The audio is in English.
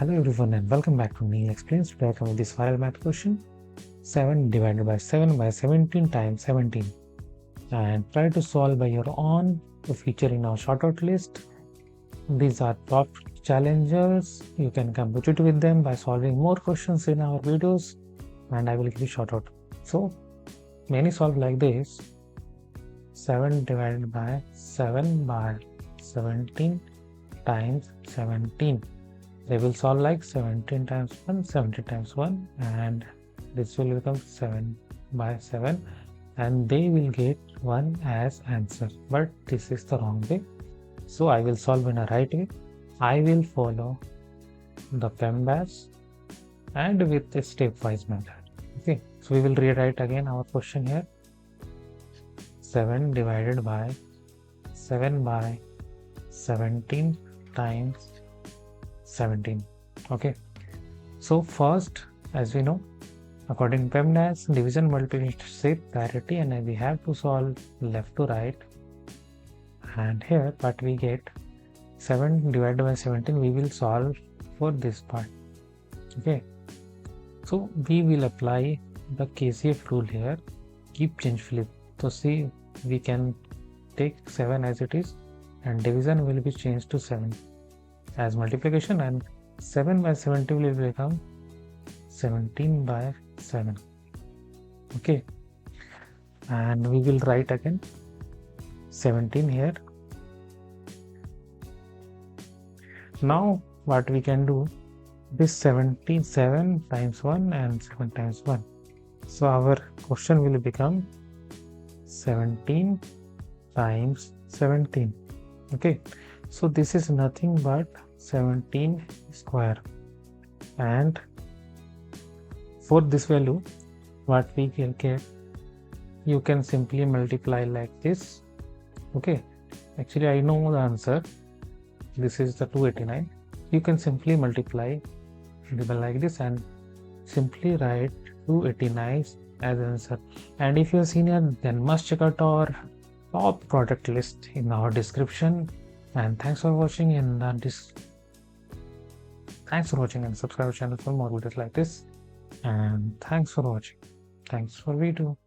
Hello everyone and welcome back to Neil Explains. Today I come with this viral math question. 7 divided by 7 by 17 times 17. And try to solve by your own to feature in our shortout list. These are top challengers. You can compete with them by solving more questions in our videos and I will give you shortout. So many solve like this. 7 divided by 7 by 17 times 17. They will solve like 17 times 1, 17 times 1 and this will become 7 by 7 and they will get 1 as answer. But this is the wrong way. So I will solve in a right way. I will follow the PEMDAS and with a stepwise method. Okay, so we will rewrite again our question here. 7 divided by 7 by 17 times 17. Okay, so first, as we know, according to PEMDAS, division, multiplication, shape, parity, and we have to solve left to right. And here what we get, 7 divided by 17, we will solve for this part. Okay, so we will apply the KCF rule here, keep change flip. So see, we can take 7 as it is and division will be changed to 7 as multiplication and 7 by 17 will become 17 by 7. Okay, and we will write again 17 here. Now what we can do, this 7 times 1 and 7 times 1. So our question will become 17 times 17. Okay, so this is nothing but 17 square, and for this value what we can get, you can simply multiply like this. Okay, actually I know the answer, this is the 289. You can simply multiply like this and simply write 289 as answer. And if you're a senior, then must check out our top product list in our description. And thanks for watching thanks for watching and subscribe channel for more videos like this. And thanks for watching. Thanks for video.